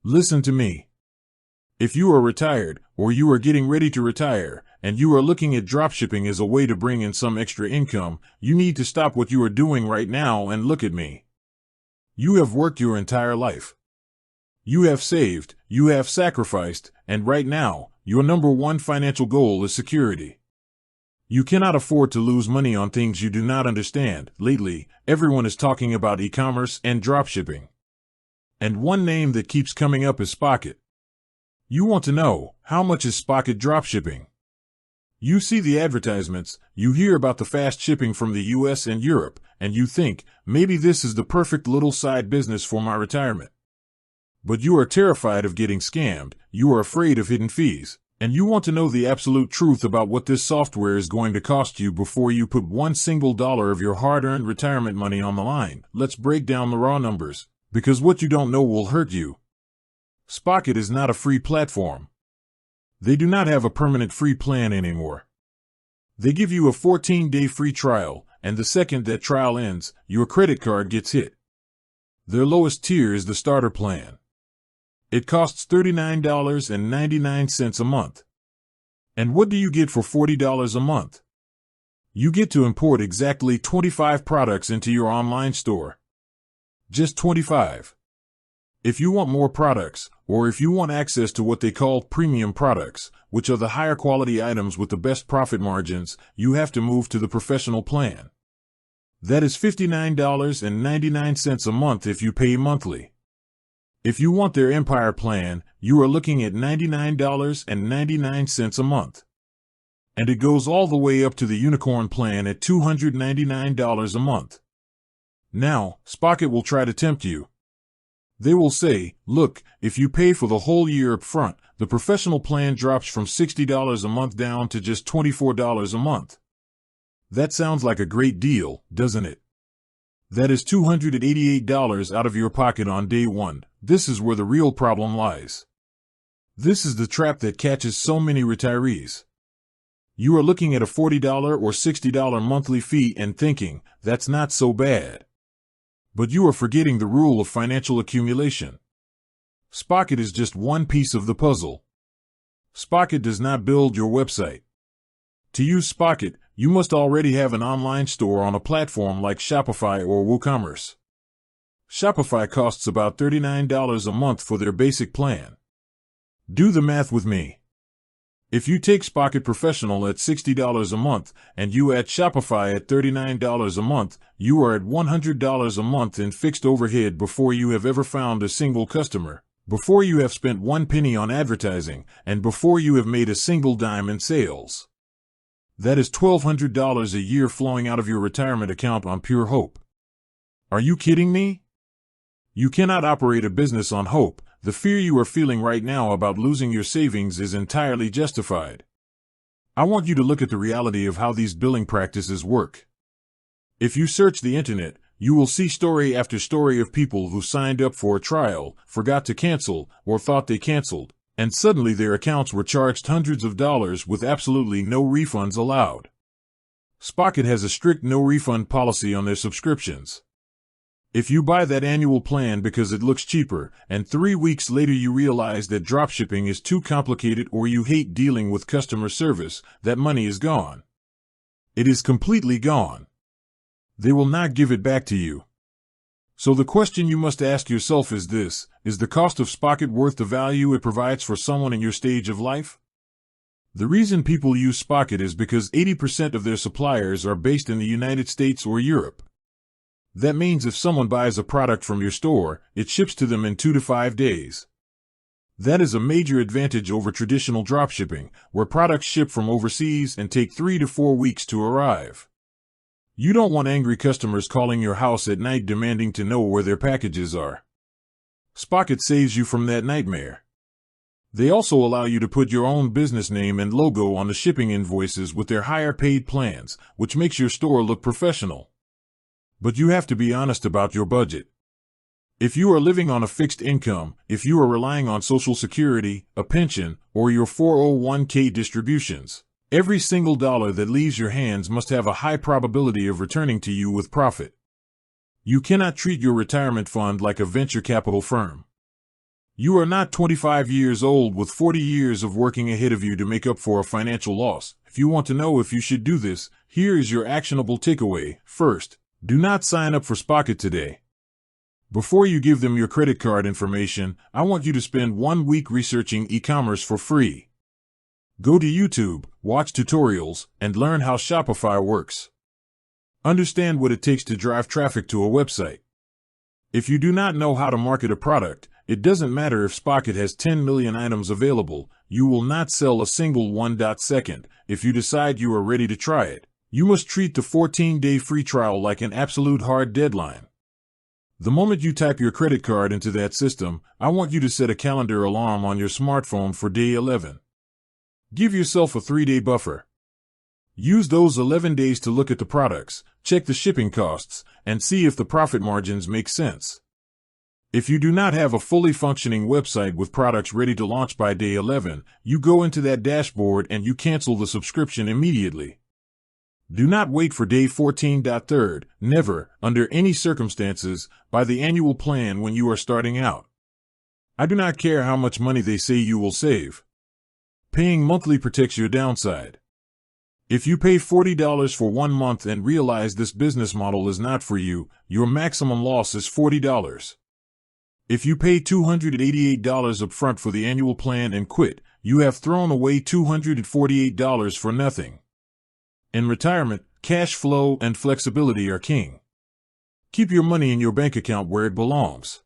Listen to me. If you are retired, or you are getting ready to retire, and you are looking at dropshipping as a way to bring in some extra income, you need to stop what you are doing right now and look at me. You have worked your entire life. You have saved, you have sacrificed, and right now, your number one financial goal is security. You cannot afford to lose money on things you do not understand. Lately, everyone is talking about e-commerce and dropshipping. And one name that keeps coming up is Spocket. You want to know, how much is Spocket dropshipping? You see the advertisements, you hear about the fast shipping from the US and Europe, and you think, maybe this is the perfect little side business for my retirement. But you are terrified of getting scammed, you are afraid of hidden fees, and you want to know the absolute truth about what this software is going to cost you before you put one single dollar of your hard-earned retirement money on the line. Let's break down the raw numbers, because what you don't know will hurt you. Spocket is not a free platform. They do not have a permanent free plan anymore. They give you a 14-day free trial, and the second that trial ends, your credit card gets hit. Their lowest tier is the starter plan. It costs $39.99 a month. And what do you get for $40 a month? You get to import exactly 25 products into your online store. Just 25. If you want more products, or if you want access to what they call premium products, which are the higher quality items with the best profit margins, you have to move to the professional plan. That is $59.99 a month if you pay monthly. If you want their Empire plan, you are looking at $99.99 a month. And it goes all the way up to the Unicorn plan at $299 a month. Now, Spocket will try to tempt you. They will say, look, if you pay for the whole year up front, the professional plan drops from $60 a month down to just $24 a month. That sounds like a great deal, doesn't it? That is $288 out of your pocket on day one. This is where the real problem lies. This is the trap that catches so many retirees. You are looking at a $40 or $60 monthly fee and thinking, that's not so bad. But you are forgetting the rule of financial accumulation. Spocket is just one piece of the puzzle. Spocket does not build your website. To use Spocket, you must already have an online store on a platform like Shopify or Ecommerce. Shopify costs about $39 a month for their basic plan. Do the math with me. If you take Spocket Professional at $60 a month and you add Shopify at $39 a month, you are at $100 a month in fixed overhead before you have ever found a single customer, before you have spent one penny on advertising, and before you have made a single dime in sales. That is $1,200 a year flowing out of your retirement account on pure hope. Are you kidding me? You cannot operate a business on hope. The fear you are feeling right now about losing your savings is entirely justified. I want you to look at the reality of how these billing practices work. If you search the internet, you will see story after story of people who signed up for a trial, forgot to cancel, or thought they canceled, and suddenly their accounts were charged hundreds of dollars with absolutely no refunds allowed. Spocket has a strict no-refund policy on their subscriptions. If you buy that annual plan because it looks cheaper, and 3 weeks later you realize that dropshipping is too complicated or you hate dealing with customer service, that money is gone. It is completely gone. They will not give it back to you. So the question you must ask yourself is this: is the cost of Spocket worth the value it provides for someone in your stage of life? The reason people use Spocket is because 80% of their suppliers are based in the United States or Europe. That means if someone buys a product from your store, it ships to them in 2 to 5 days. That is a major advantage over traditional dropshipping, where products ship from overseas and take 3 to 4 weeks to arrive. You don't want angry customers calling your house at night demanding to know where their packages are. Spocket saves you from that nightmare. They also allow you to put your own business name and logo on the shipping invoices with their higher paid plans, which makes your store look professional. But you have to be honest about your budget. If you are living on a fixed income, if you are relying on Social Security, a pension, or your 401k distributions, every single dollar that leaves your hands must have a high probability of returning to you with profit. You cannot treat your retirement fund like a venture capital firm. You are not 25 years old with 40 years of working ahead of you to make up for a financial loss. If you want to know if you should do this, here is your actionable takeaway. First, do not sign up for Spocket today. Before you give them your credit card information, I want you to spend 1 week researching e-commerce for free. Go to YouTube, watch tutorials, and learn how Shopify works. Understand what it takes to drive traffic to a website. If you do not know how to market a product, it doesn't matter if Spocket has 10 million items available, you will not sell a single one. Second, if you decide you are ready to try it, you must treat the 14-day free trial like an absolute hard deadline. The moment you type your credit card into that system, I want you to set a calendar alarm on your smartphone for day 11. Give yourself a 3-day buffer. Use those 11 days to look at the products, check the shipping costs, and see if the profit margins make sense. If you do not have a fully functioning website with products ready to launch by day 11, you go into that dashboard and you cancel the subscription immediately. Do not wait for day 14. Third, never, under any circumstances, buy the annual plan when you are starting out. I do not care how much money they say you will save. Paying monthly protects your downside. If you pay $40 for 1 month and realize this business model is not for you, your maximum loss is $40. If you pay $288 upfront for the annual plan and quit, you have thrown away $248 for nothing. In retirement, cash flow and flexibility are king. Keep your money in your bank account where it belongs.